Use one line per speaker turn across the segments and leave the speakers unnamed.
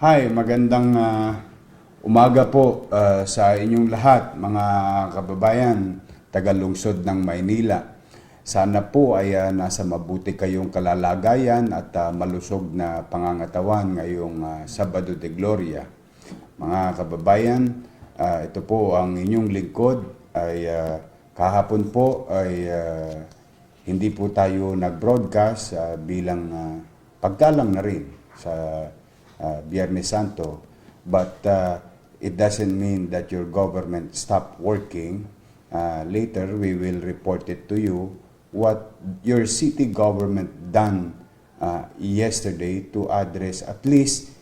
Hi, magandang umaga po sa inyong lahat, mga kababayan, taga-lungsod ng Maynila. Sana po ay nasa mabuti kayong kalalagayan at malusog na pangangatawan ngayong Sabado de Gloria. Mga kababayan, ito po ang inyong lingkod ay kahapon po ay hindi po tayo nag-broadcast bilang paggalang na rin sa Biyernes Santo, but it doesn't mean that your government stopped working. Later, we will report it to you what your city government done yesterday to address at least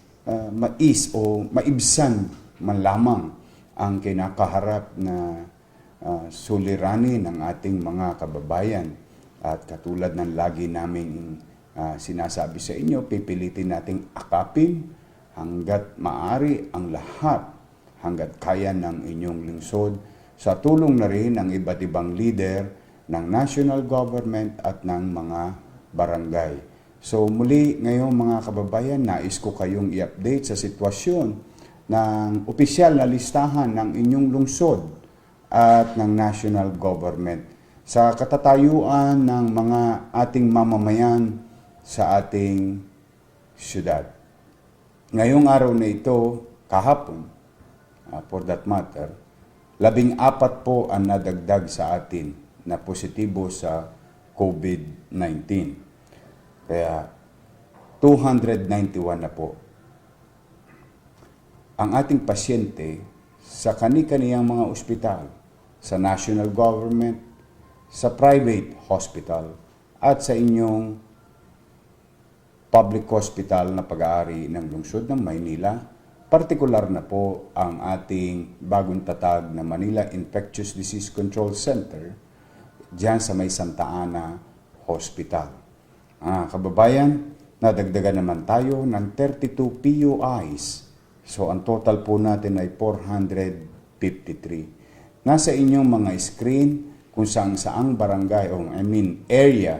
mais o maibsan man lamang ang kinakaharap na suliranin ng ating mga kababayan. At katulad ng lagi naming sinasabi sa inyo, pipilitin nating akapin hanggat maaari ang lahat, hanggat kaya ng inyong lungsod, sa tulong na rin ng iba't ibang leader ng national government at ng mga barangay. So muli ngayong mga kababayan, nais ko kayong i-update sa sitwasyon ng opisyal na listahan ng inyong lungsod at ng national government sa katatayuan ng mga ating mamamayan sa ating syudad. Ngayong araw na ito, kahapon, for that matter, 14 po ang nadagdag sa atin na positibo sa COVID-19. Kaya 291 na po. Ang ating pasyente sa kani-kaniyang mga ospital, sa national government, sa private hospital, at sa inyong public hospital na pag-aari ng lungsod ng Maynila, partikular na po ang ating bagong tatag na Manila Infectious Disease Control Center diyan sa may Santa Ana Hospital. Kababayan, nadagdagan naman tayo ng 32 PUIs. So ang total po natin ay 453. Nasa inyong mga screen kung saang barangay o area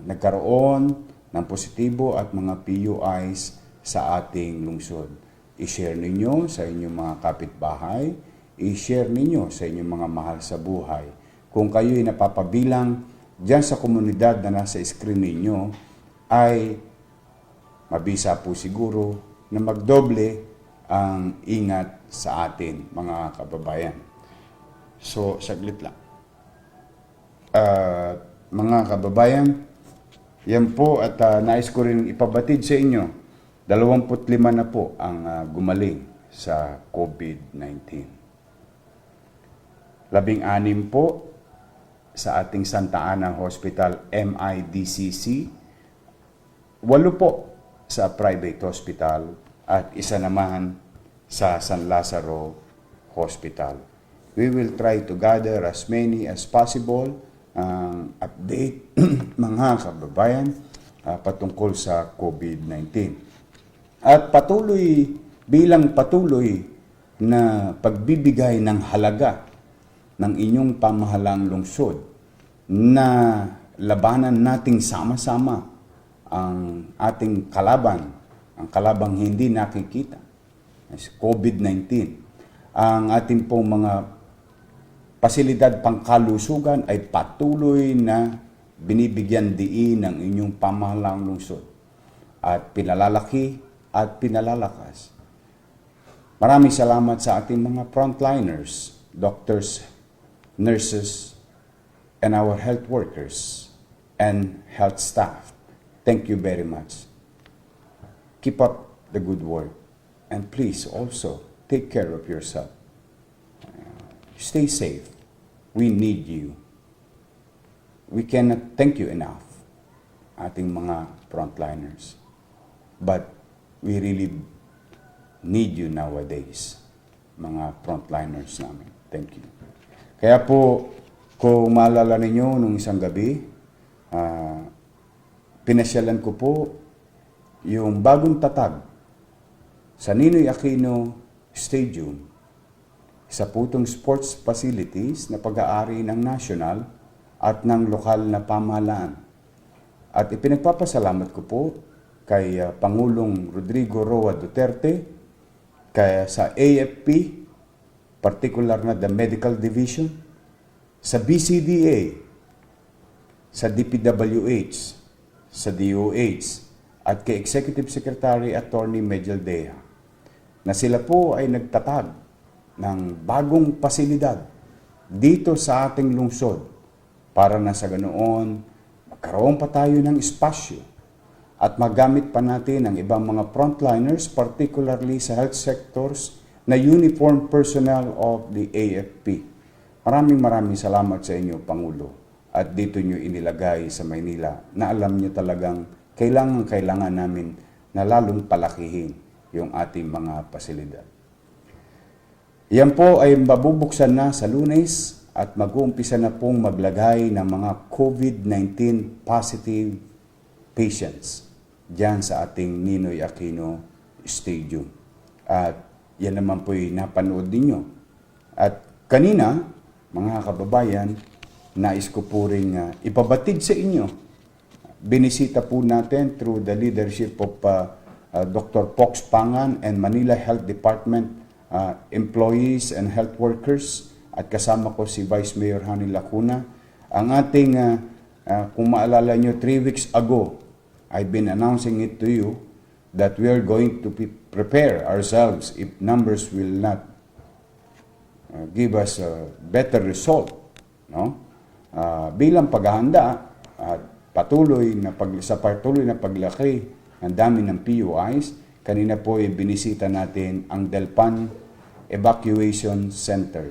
nagkaroon ng positibo at mga PUIs sa ating lungsod. I-share ninyo sa inyong mga kapitbahay, i-share ninyo sa inyong mga mahal sa buhay. Kung kayo'y napapabilang dyan sa komunidad na nasa screen ninyo, ay mabisa po siguro na magdoble ang ingat sa atin, mga kababayan. So, saglit lang. Mga kababayan, yan po at nais ko rin ipabatid sa inyo, 25 na po ang gumaling sa COVID-19. 16 po sa ating Santa Ana Hospital MIDCC, 8 po sa private hospital at isa naman sa San Lazaro Hospital. We will try to gather as many as possible update mga kababayan patungkol sa COVID-19. At bilang patuloy na pagbibigay ng halaga ng inyong pamahalang lungsod na labanan nating sama-sama ang ating kalaban, ang kalabang hindi nakikita, COVID-19. Ang ating pong mga pasilidad pangkalusugan ay patuloy na binibigyan diin ng inyong pamahalang lungsod at pinalalaki at pinalalakas. Maraming salamat sa ating mga frontliners, doctors, nurses, and our health workers and health staff. Thank you very much. Keep up the good work and please also take care of yourself. Stay safe. We need you. We cannot thank you enough, ating mga frontliners. But we really need you nowadays, mga frontliners namin. Thank you. Kaya po, kung maalala ninyo nung isang gabi, pinasyalan ko po yung bagong tatag sa Ninoy Aquino Stadium, sa putong sports facilities na pag-aari ng national at ng lokal na pamahalaan. At ipinagpapasalamat ko po kay Pangulong Rodrigo Roa Duterte, kaya sa AFP, particular na the Medical Division, sa BCDA, sa DPWH, sa DOH, at kay Executive Secretary Attorney Medel Dea, na sila po ay nagtatag ng bagong pasilidad dito sa ating lungsod para na sa ganoon magkaroon pa tayo ng espasyo at magamit pa natin ang ibang mga frontliners, particularly sa health sectors, na uniformed personnel of the AFP. Maraming salamat sa inyo, Pangulo. At dito nyo inilagay sa Maynila na alam nyo talagang kailangan namin na lalong palakihin yung ating mga pasilidad. Yan po ay mabubuksan na sa Lunes at mag-uumpisa na pong maglagay ng mga COVID-19 positive patients dyan sa ating Ninoy Aquino Stadium. At yan naman po ay napanood ninyo. At kanina, mga kababayan, nais ko po rin ipabatid sa inyo. Binisita po natin through the leadership of Dr. Pox Pangan and Manila Health Department employees and health workers, at kasama ko si Vice Mayor Hani Lacuna. Ang ating, kung maalala nyo, 3 weeks ago, I've been announcing it to you that we are going to prepare ourselves if numbers will not give us a better result. No? Bilang paghahanda at patuloy na paglaki ng dami ng PUIs, kanina po ay binisita natin ang Delpan Evacuation Center,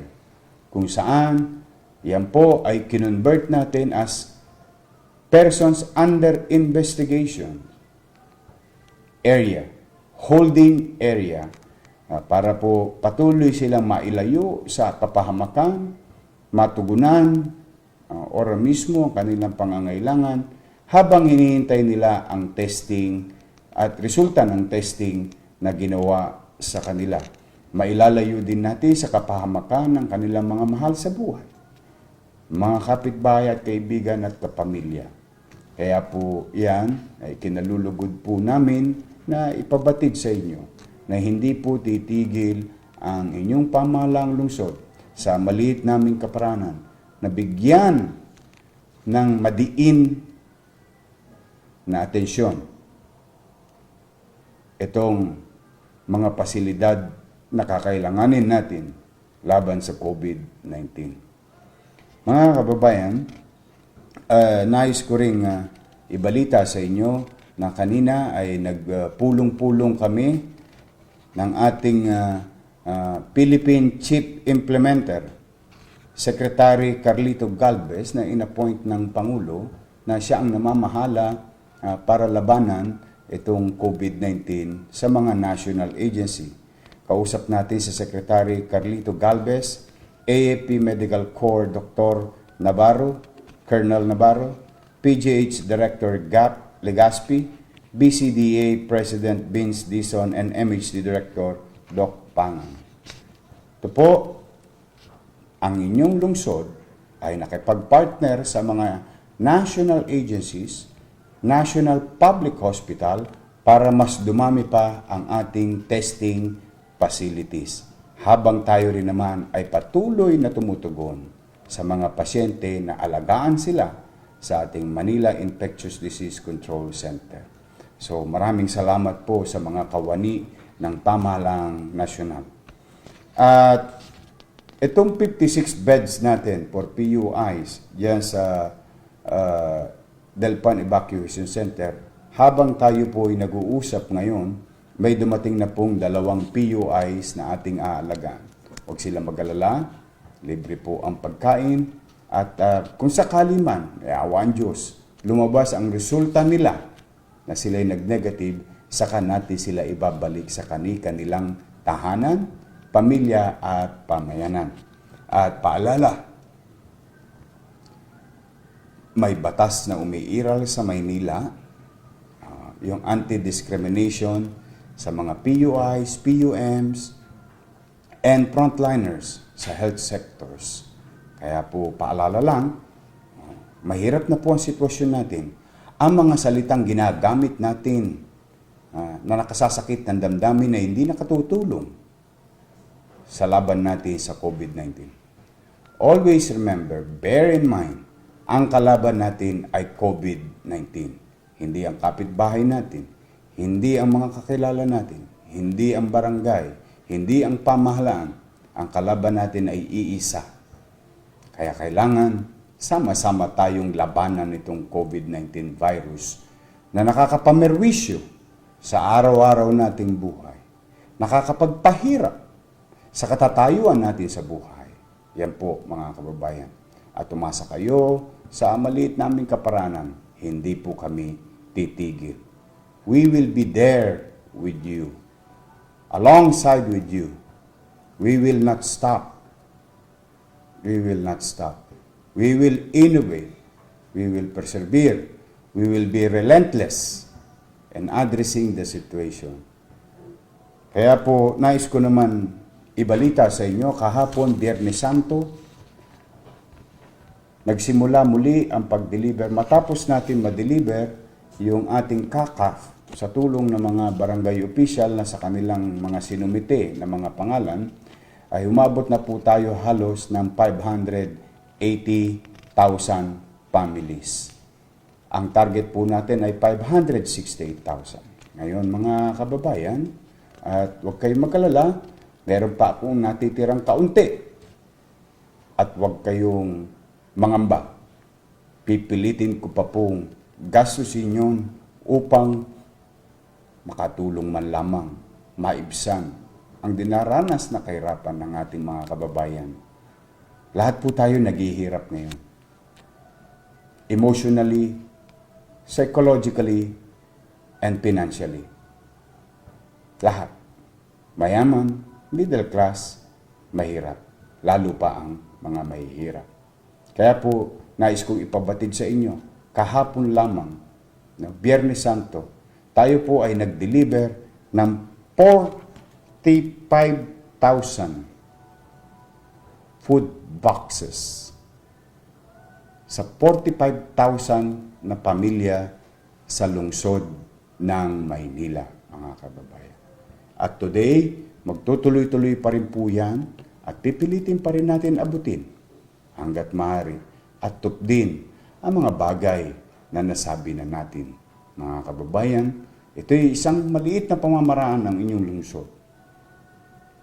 kung saan yan po ay kinonvert natin as persons under investigation area, holding area, para po patuloy silang mailayo sa kapahamakan, matugunan, ora mismo ang kanilang pangangailangan habang hinihintay nila ang testing at resulta ng testing na ginawa sa kanila. Mailalayo din natin sa kapahamakan ng kanilang mga mahal sa buhay, mga kapitbahay at kaibigan at kapamilya. Kaya po yan ay kinalulugod po namin na ipabatid sa inyo na hindi po titigil ang inyong pamahalaang lungsod sa maliit naming kaparanan na bigyan ng madiin na atensyon itong mga pasilidad na kakailanganin natin laban sa COVID-19. Mga kababayan, nais ko ring ibalita sa inyo na kanina ay nagpulong-pulong kami ng ating Philippine Chief Implementer, Secretary Carlito Galvez, na inappoint ng Pangulo na siya ang namamahala para labanan itong COVID-19 sa mga national agency. Kausap natin si Secretary Carlito Galvez, AFP Medical Corps Dr. Navarro, Colonel Navarro, PGH Director Gap Legaspi, BCDA President Vince Dizon, and MHD Director Doc Pangan. Ito po, ang inyong lungsod ay nakipag-partner sa mga national agencies, national public hospital, para mas dumami pa ang ating testing facilities. Habang tayo rin naman ay patuloy na tumutugon sa mga pasyente na alagaan sila sa ating Manila Infectious Disease Control Center. So maraming salamat po sa mga kawani ng pamahalaang nasyonal. At itong 56 beds natin for PUIs diyan sa Delpan Evacuation Center, habang tayo po ay nag-uusap ngayon, may dumating na pong 2 PUIs na ating aalagaan. Huwag sila mag-alala, libre po ang pagkain, at kung sakali man, awan Diyos, lumabas ang resulta nila na sila'y nag-negative, saka natin sila ibabalik sa kanilang tahanan, pamilya at pamayanan. At paalala, may batas na umiiral sa Maynila, yung anti-discrimination sa mga PUIs, PUMs, and frontliners sa health sectors. Kaya po, paalala lang, mahirap na po ang sitwasyon natin. Ang mga salitang ginagamit natin na nakasasakit ng damdamin na hindi nakatutulong sa laban natin sa COVID-19. Always remember, bear in mind, ang kalaban natin ay COVID-19. Hindi ang kapitbahay natin, hindi ang mga kakilala natin, hindi ang barangay, hindi ang pamahalaan. Ang kalaban natin ay iisa. Kaya kailangan sama-sama tayong labanan nitong COVID-19 virus na nakakapamerwisyo sa araw-araw nating buhay, nakakapagpahirap sa katatayuan natin sa buhay. Yan po mga kababayan. At umasa kayo sa maliit naming kaparanan, hindi po kami titigil. We will be there with you, alongside with you. We will not stop. We will not stop. We will innovate. We will persevere. We will be relentless in addressing the situation. Kaya po, nais ko naman ibalita sa inyo, kahapon, Biyernes Santo, nagsimula muli ang pag-deliver. Matapos natin ma-deliver yung ating kakaf sa tulong ng mga barangay official na sa kanilang mga sinumite na mga pangalan, ay umabot na po tayo halos ng 580,000 families. Ang target po natin ay 568,000. Ngayon mga kababayan, at huwag kayong magkalala, meron pa akong natitirang kaunti. At huwag kayong mangamba. Pipilitin ko pa pong gastusin yun upang makatulong man lamang, maibsan ang dinaranas na kahirapan ng ating mga kababayan. Lahat po tayo naghihirap ngayon. Emotionally, psychologically, and financially. Lahat. Mayaman, middle class, mahirap. Lalo pa ang mga mahihirap. Kaya po, nais kong ipabatid sa inyo, kahapon lamang, Biyernes Santo, tayo po ay nag-deliver ng 45,000 food boxes sa 45,000 na pamilya sa lungsod ng Maynila, mga kababayan. At today, magtutuloy-tuloy pa rin po yan at pipilitin pa rin natin abutin hanggat maaari at tupdin ang mga bagay na nasabi na natin. Mga kababayan, ito'y isang maliit na pamamaraan ng inyong lungsod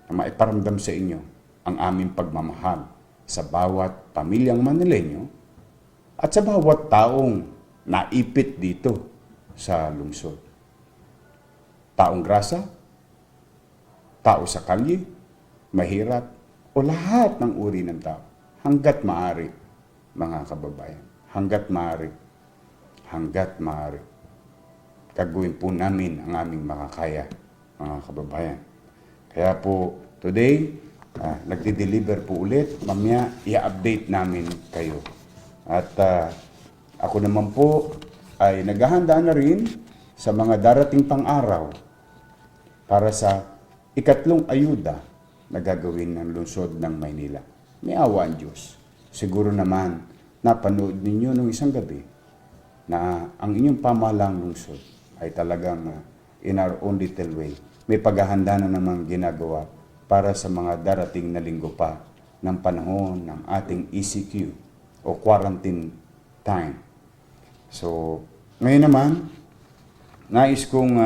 na maiparamdam sa inyo ang aming pagmamahal sa bawat pamilyang Manileño at sa bawat taong naipit dito sa lungsod. Taong grasa, tao sa kalye, mahirap, o lahat ng uri ng tao. Hanggat maaari, mga kababayan. Hanggat maaari. Hanggat maaari. Gagawin po namin ang aming makakaya, mga kababayan. Kaya po, today, nagdi-deliver po ulit. Mamaya, i-update namin kayo. At ako naman po ay naghahanda na rin sa mga darating pang araw para sa ikatlong ayuda na gagawin ng lungsod ng Maynila. May awa ang Diyos. Siguro naman, napanood ninyo nung isang gabi na ang inyong pamahalang lungsod ay talagang in our own little way. May paghahanda na namang ginagawa para sa mga darating na linggo pa ng panahon ng ating ECQ o quarantine time. So, ngayon naman, nais kong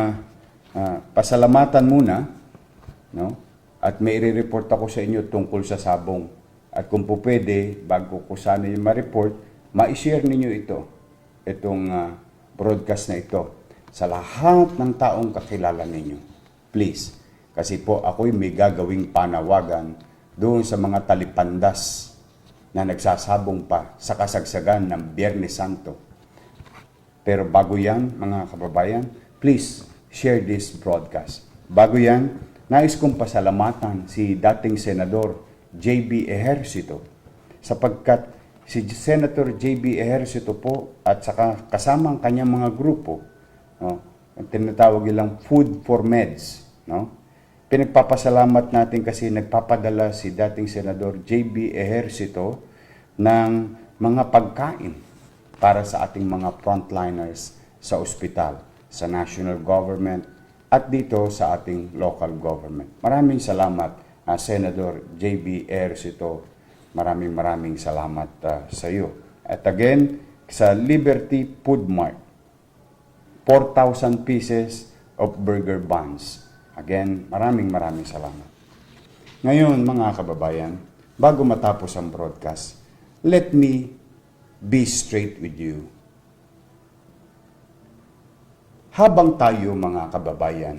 pasalamatan muna, no? At may i-report ako sa inyo tungkol sa sabong. At kung po pwede, bago ko sana yung ma-report, ma-share ninyo itong broadcast na ito sa lahat ng taong kakilala ninyo. Please. Kasi po ako'y may gagawing panawagan doon sa mga talipandas na nagsasabong pa sa kasagsagan ng Biyernes Santo. Pero bago yan, mga kababayan, please share this broadcast. Bago yan, nais kong pasalamatan si dating Senador J.B. Ejercito sapagkat si Senator J.B. Ejercito po at saka kasama ang kanyang mga grupo, no, ang tinatawag nilang Food for Meds, no? Pinagpapasalamat natin kasi nagpapadala si dating Senador J.B. Ejercito ng mga pagkain para sa ating mga frontliners sa ospital, sa national government, at dito sa ating local government. Maraming salamat, Senator J.B. Ejercito. Maraming salamat sa iyo. At again, sa Liberty Food Mart, 4,000 pieces of burger buns. Again, maraming salamat. Ngayon, mga kababayan, bago matapos ang broadcast, let me be straight with you. Habang tayo, mga kababayan,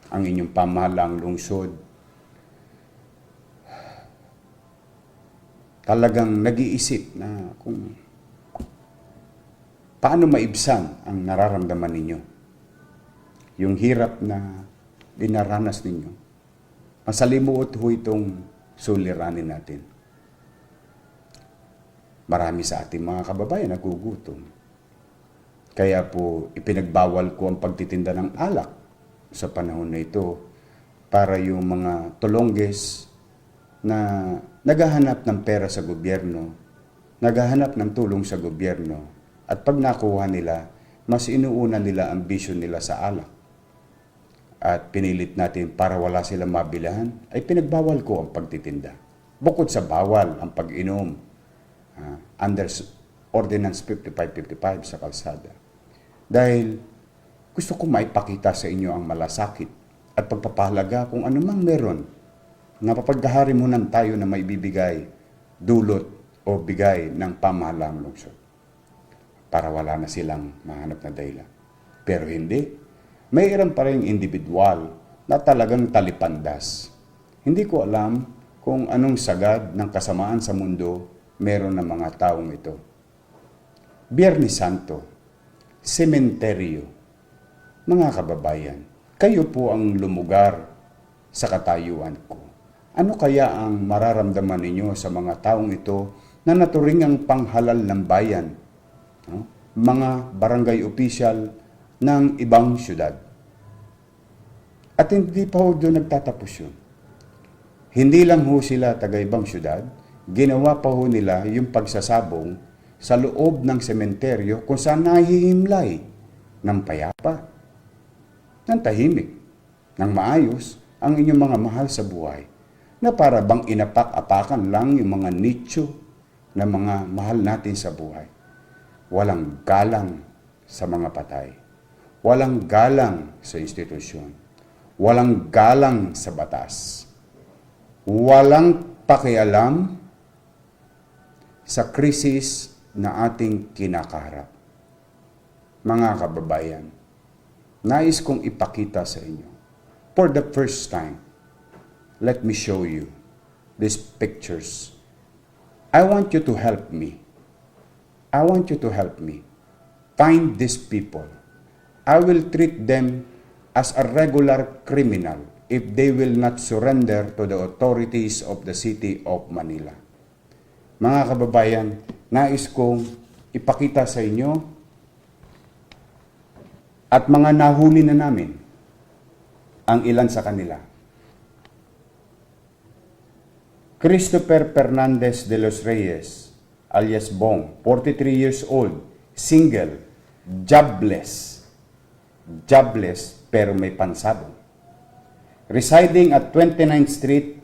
ang inyong pamahalaang lungsod, talagang nag-iisip na kung paano maibsan ang nararamdaman ninyo. Yung hirap na dinaranas ninyo. Masalimuot ho itong suliranin natin. Marami sa ating mga kababayan nagugutom. Kaya po ipinagbawal ko ang pagtitinda ng alak sa panahon na ito para yung mga tulongges na naghahanap ng pera sa gobyerno, naghahanap ng tulong sa gobyerno, at pag nakuha nila, mas inuuna nila ang bisyo nila sa alak. At pinilit natin para wala silang mabilahan, ay pinagbawal ko ang pagtitinda. Bukod sa bawal ang pag-inom under Ordinance 5555 sa kalsada. Dahil gusto ko maipakita sa inyo ang malasakit at pagpapahalaga kung anumang meron na papaghaharimunan tayo na maibibigay, dulot o bigay ng pamahalaang lungsod para wala na silang mahanap na dahilan. Pero hindi. Mayroon pa rin individual na talagang talipandas. Hindi ko alam kung anong sagad ng kasamaan sa mundo meron ng mga taong ito. Biyernes Santo, sementeryo. Mga kababayan, kayo po ang lumugar sa katayuan ko. Ano kaya ang mararamdaman ninyo sa mga taong ito na naturing ang panghalal ng bayan? Mga barangay official ng ibang syudad. At hindi pa ho doon nagtatapos yun. Hindi lang ho sila taga-ibang syudad, ginawa pa ho nila yung pagsasabong sa loob ng sementeryo kung saan nahihimlay ng payapa, ng tahimik, ng maayos ang inyong mga mahal sa buhay, na para bang inapak-apakan lang yung mga nicho na mga mahal natin sa buhay. Walang galang sa mga patay. Walang galang sa institusyon. Walang galang sa batas. Walang pakialam sa krisis na ating kinakaharap. Mga kababayan, nais kong ipakita sa inyo, for the first time, let me show you these pictures. I want you to help me. I want you to help me find these people. I will treat them as a regular criminal if they will not surrender to the authorities of the city of Manila. Mga kababayan, nais kong ipakita sa inyo at mga nahuli na namin ang ilan sa kanila. Christopher Fernandez de los Reyes, alias Bong, 43 years old, single, jobless pero may pansabong. Residing at 29th Street,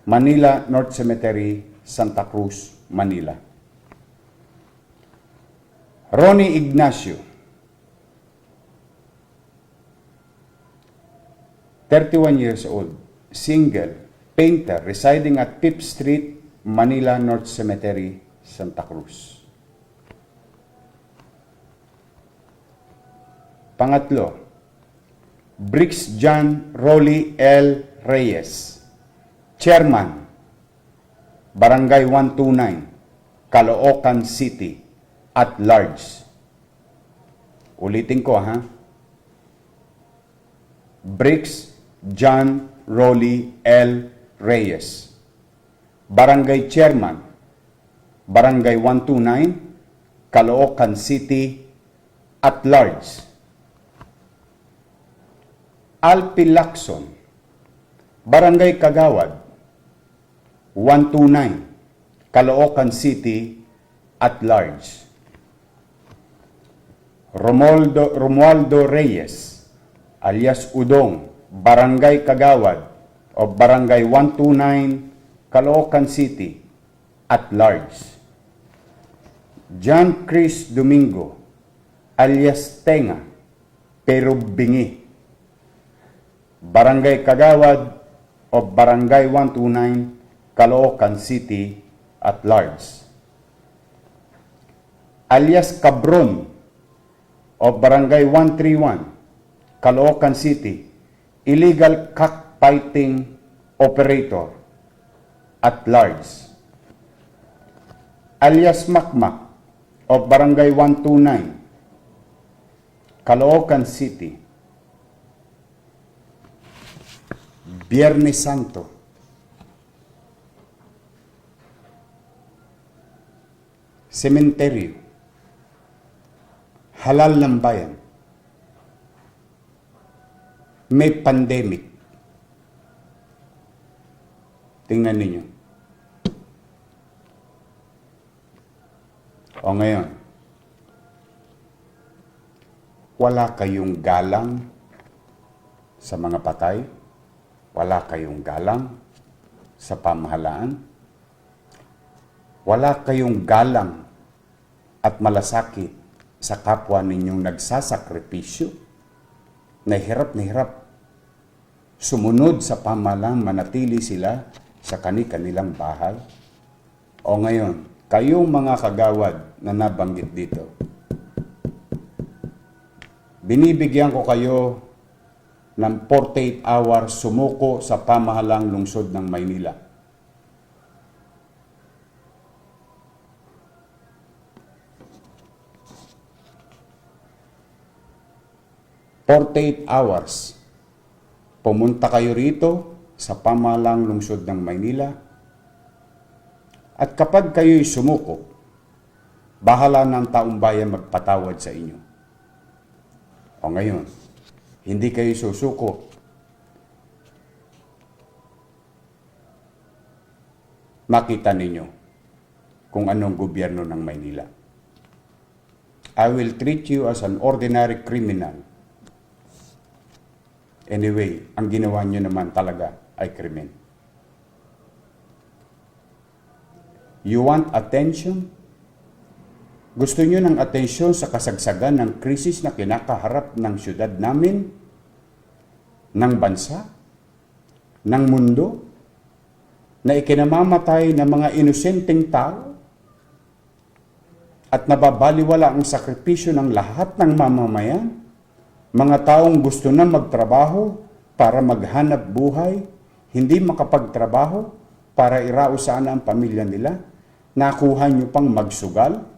Manila North Cemetery, Santa Cruz, Manila. Ronnie Ignacio, 31 years old, single, painter, residing at 5th Street, Manila North Cemetery, Santa Cruz. Pangatlo, Briggs John Rolly L. Reyes, Chairman, Barangay 129, Caloocan City, at large. Ulitin ko ha. Briggs John Rolly L. Reyes, Barangay Chairman, Barangay 129, Caloocan City, at large. Alpi Lacson, Barangay Kagawad, 129, Caloocan City, at large. Romualdo Reyes, alias Udong, Barangay Kagawad o Barangay 129, Caloocan City, at large. John Chris Domingo, alias Tenga, pero Bingi, Barangay Kagawad o Barangay 129, Caloocan City, at large. Alias Cabron o Barangay 131, Caloocan City, illegal cockfighting operator, at large. Alias Makmak o Barangay 129, Caloocan City, Biyernes Santo, sementeryo, halal ng bayan, may pandemic. Tingnan ninyo. O ngayon, wala kayong galang sa mga patay, wala kayong galang sa pamahalaan, wala kayong galang at malasakit sa kapwa ninyong nagsasakripisyo, na hirap sumunod sa pamahalaan, manatili sila sa kanilang bahay. O ngayon, kayong mga kagawad na nabanggit dito, binibigyan ko kayo ng 48 hours sumuko sa pamahalang lungsod ng Maynila. Hours. Pumunta kayo rito sa pamahalang lungsod ng Maynila. At kapag kayo'y sumuko, bahala ng taong bayan magpatawad sa inyo. O ngayon, hindi kayo susuko, makita ninyo kung anong gobyerno ng Maynila. I will treat you as an ordinary criminal. Anyway, ang ginawa nyo naman talaga ay krimen. You want attention? Gusto nyo ng atensyon sa kasagsagan ng krisis na kinakaharap ng syudad namin, ng bansa, ng mundo, na ikinamamatay ng mga inosenteng tao at nababaliwala ang sakripisyo ng lahat ng mamamayan, mga taong gusto na magtrabaho para maghanap buhay, hindi makapagtrabaho para irausan ang pamilya nila, nakuha nyo pang magsugal?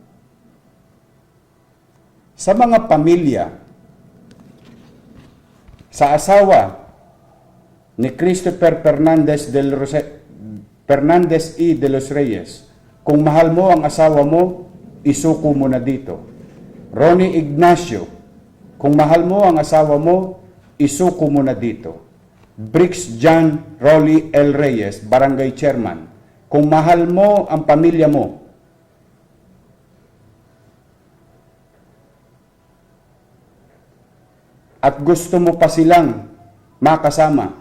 Sa mga pamilya, sa asawa ni Christopher Fernandez E. de los Reyes, kung mahal mo ang asawa mo, isuko mo na dito. Ronnie Ignacio, kung mahal mo ang asawa mo, isuko mo na dito. Briggs John Rolly L. Reyes, Barangay Chairman, kung mahal mo ang pamilya mo, at gusto mo pa silang makasama,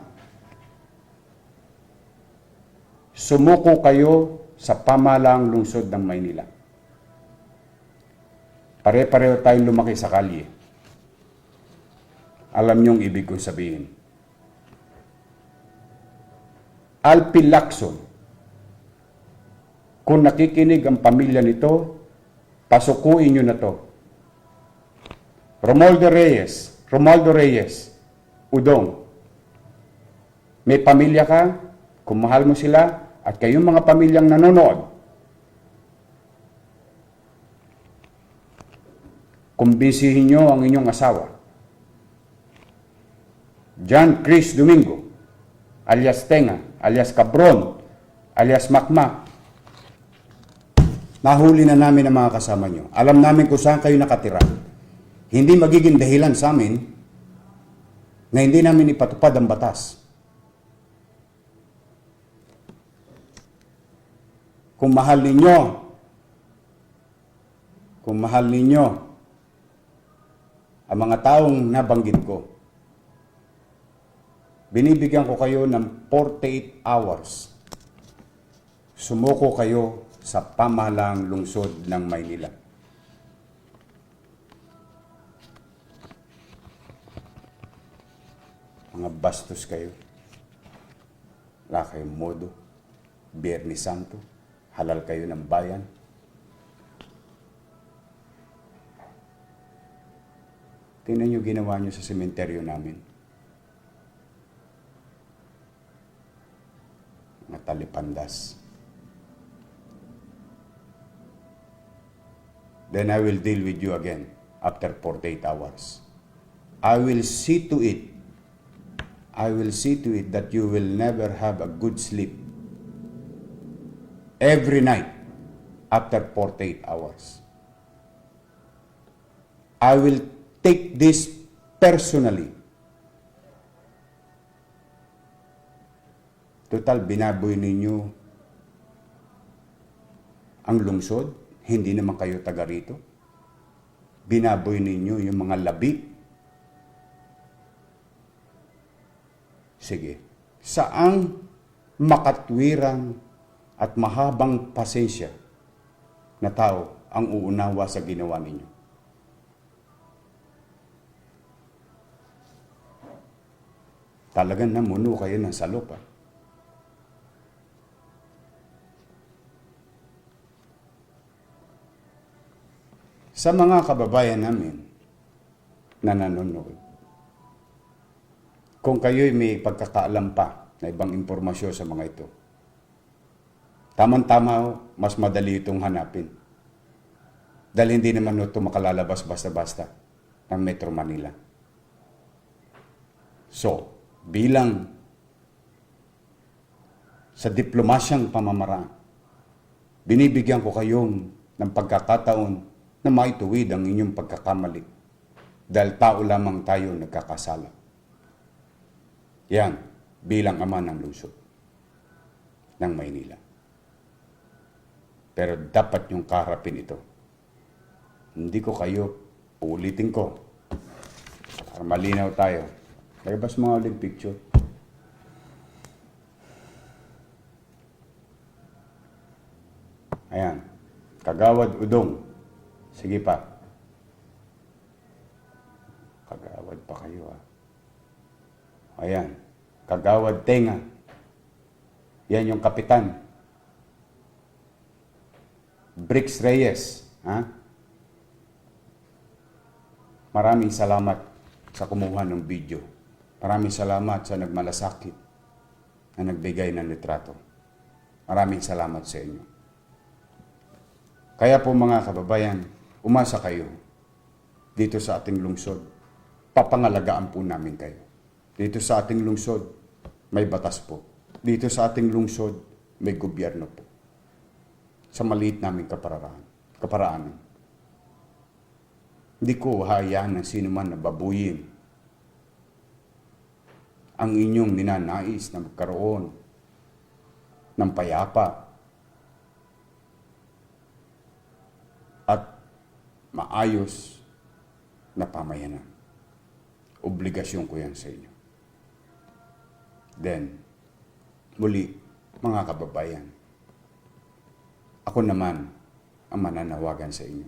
sumuko kayo sa pamahalaang lungsod ng Maynila. Pare-pareho tayong lumaki sa kalye. Alam niyong ibig kong sabihin. Alpi Lacson, kung nakikinig ang pamilya nito, pasukuin niyo na to. Romualdo Reyes, Udong, may pamilya ka, kung mahal mo sila, at kayong mga pamilyang nanonood, kumbinsihin nyo ang inyong asawa. John Chris Domingo, alias Tenga, alias Cabron, alias Makmak, nahuli na namin ang mga kasama nyo. Alam namin kung saan kayo nakatira. Hindi magiging dahilan sa amin na hindi namin ipatupad ang batas. Kung mahal ninyo ang mga taong nabanggit ko, binibigyan ko kayo ng 48 hours. Sumuko kayo sa pamahalaang lungsod ng Maynila. Mga bastos kayo. Wala kayong modo. Biyernes Santo. Halal kayo ng bayan. Tingnan nyo ginawa nyo sa sementeryo namin. Mga talipandas. Then I will deal with you again after 48 hours. I will see to it that you will never have a good sleep every night after 48 hours. I will take this personally. Total, binaboy ninyo ang lungsod. Hindi naman kayo taga rito. Binaboy ninyo yung mga labi. Sige, saang makatwirang at mahabang pasensya na tao ang uunawa sa ginawa ninyo? Talagang namuno kayo ng salop. Sa mga kababayan namin na nanonood, kung kayo'y may pagkakaalam pa na ibang impormasyon sa mga ito, tamang-tama, mas madali itong hanapin. Dahil hindi naman ito makalalabas basta-basta ng Metro Manila. So, bilang sa diplomasyang pamamaraan, binibigyan ko kayong ng pagkakataon na maituwid ang inyong pagkakamali. Dahil tao lamang tayo nagkakasala. Yan, bilang ama ng lungsod ng Maynila. Pero dapat yung kaharapin ito. Hindi ko kayo, ulitin ko, para malinaw tayo. Labas mga ulit picture. Ayan, Kagawad Udong. Sige pa. Kagawad pa kayo Ayan, Kagawad Tenga. Yan yung kapitan. Brix Reyes. Maraming salamat sa kumuha ng video. Maraming salamat sa nagmalasakit na nagbigay ng litrato. Maraming salamat sa inyo. Kaya po mga kababayan, umasa kayo dito sa ating lungsod. Papangalagaan po namin kayo. Dito sa ating lungsod, may batas po. Dito sa ating lungsod, may gobyerno po. Sa maliit naming kaparaanan. Hindi ko hayaan ng sino man na babuyin ang inyong ninanais na magkaroon ng payapa at maayos na pamayanan. Obligasyon ko yan sa inyo. Then, muli, mga kababayan, ako naman ang mananawagan sa inyo.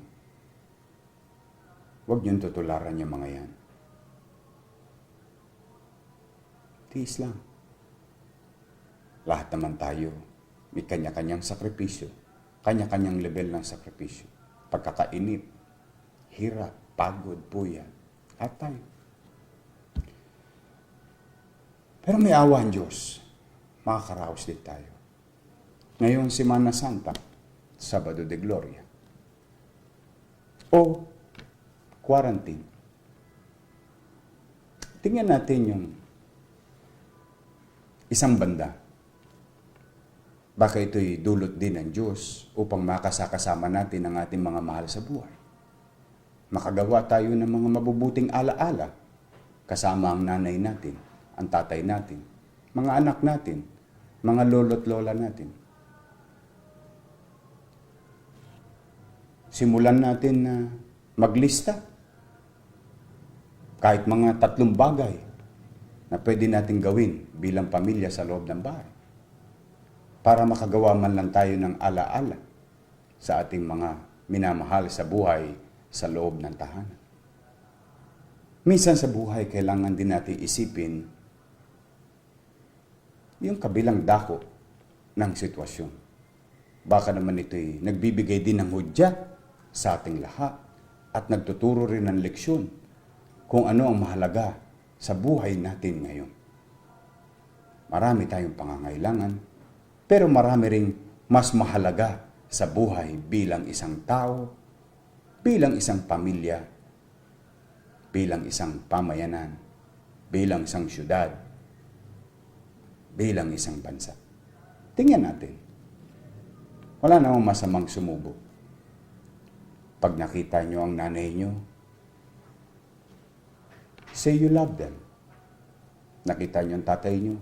Huwag niyong tutularan yung mga yan. Tiis lang. Lahat naman tayo, may kanya-kanyang sakripisyo, kanya-kanyang level ng sakripisyo. Pagkakainip, hirap, pagod, puya, at tayo. Pero may awa ang Diyos. Makakaraos din tayo. Ngayon, Semana Santa, Sabado de Gloria, o quarantine. Tingnan natin yung isang banda. Baka ito'y dulot din ng Diyos upang makasakasama natin ang ating mga mahal sa buhay. Makagawa tayo ng mga mabubuting alaala kasama ang nanay natin, ang tatay natin, mga anak natin, mga lolo't lola natin. Simulan natin na maglista Kahit mga 3 bagay na pwede natin gawin bilang pamilya sa loob ng bahay para makagawa man lang tayo ng alaala sa ating mga minamahal sa buhay sa loob ng tahanan. Minsan sa buhay, kailangan din natin isipin yung kabilang dako ng sitwasyon. Baka naman ito'y nagbibigay din ng hudyat sa ating lahat at nagtuturo rin ng leksyon kung ano ang mahalaga sa buhay natin ngayon. Marami tayong pangangailangan, pero marami ring mas mahalaga sa buhay bilang isang tao, bilang isang pamilya, bilang isang pamayanan, bilang isang syudad, bilang isang bansa. Tingnan natin. Wala namang masamang sumubok. Pag nakita nyo ang nanay nyo, say you love them. Nakita nyo ang tatay nyo,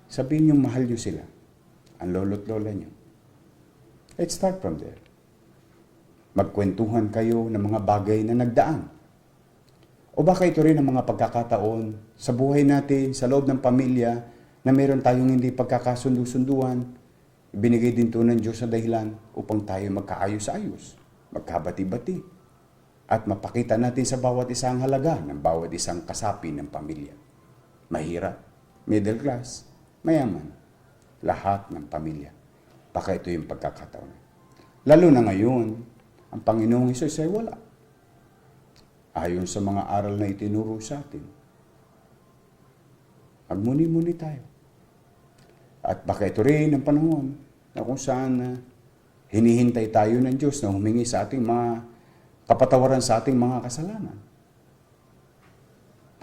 sabihin nyo mahal nyo sila. Ang lolo't lola nyo. Let's start from there. Magkwentuhan kayo ng mga bagay na nagdaan. O baka ito rin ang mga pagkakataon sa buhay natin, sa loob ng pamilya, na meron tayong hindi pagkakasundu-sunduan. Ibinigay din ito ng Diyos na dahilan upang tayo magkaayos-ayos, magkabati-bati, at mapakita natin sa bawat isang halaga ng bawat isang kasapi ng pamilya. Mahirap, middle class, mayaman, lahat ng pamilya. Baka ito yung pagkakataon. Lalo na ngayon, ang Panginoong Hesus ay wala. Ayon sa mga aral na itinuro sa atin. Magmuni-muni tayo. At baka ito rin ang panahon na kung saan hinihintay tayo ng Diyos na humingi sa ating mga kapatawaran sa ating mga kasalanan.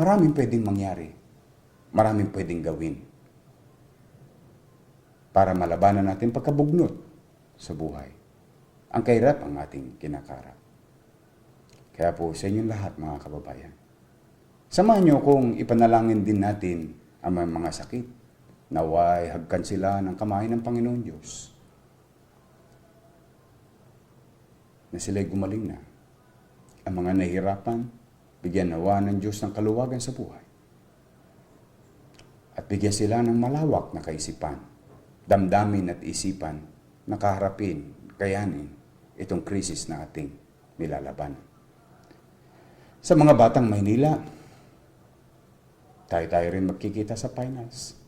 Maraming pwedeng mangyari. Maraming pwedeng gawin para malabanan natin pagkabugnot sa buhay. Ang kahirap ang ating kinakarap. Kaya po sa inyong lahat, mga kababayan, samahan niyo kung ipanalangin din natin ang mga sakit. Naway hagkan sila ng kamay ng Panginoon Diyos. Na sila'y gumaling na. Ang mga nahihirapan, bigyan nawa ng Diyos ng kaluwagan sa buhay. At bigyan sila ng malawak na kaisipan, damdamin at isipan na kaharapin, kayanin itong krisis na ating nilalaban. Sa mga batang Maynila, tayo rin magkikita sa finals.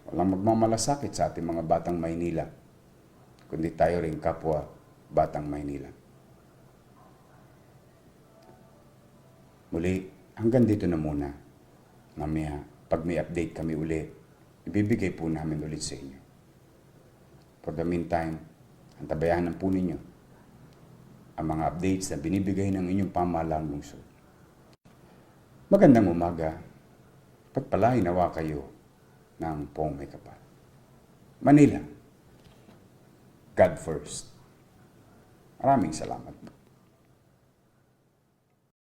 Walang magmamalasakit sa ating mga batang Maynila, kundi tayo rin kapwa batang Maynila. Muli, hanggang dito na muna. Mamaya, pag may update kami uli, ibibigay po namin ulit sa inyo. For the meantime, antabayanan po ninyo ang mga updates na binibigay ng inyong pamahalaang lungsod. Magandang umaga. Pagpalain nawa kayo ng poong may kapal. Manila, God first. Maraming salamat.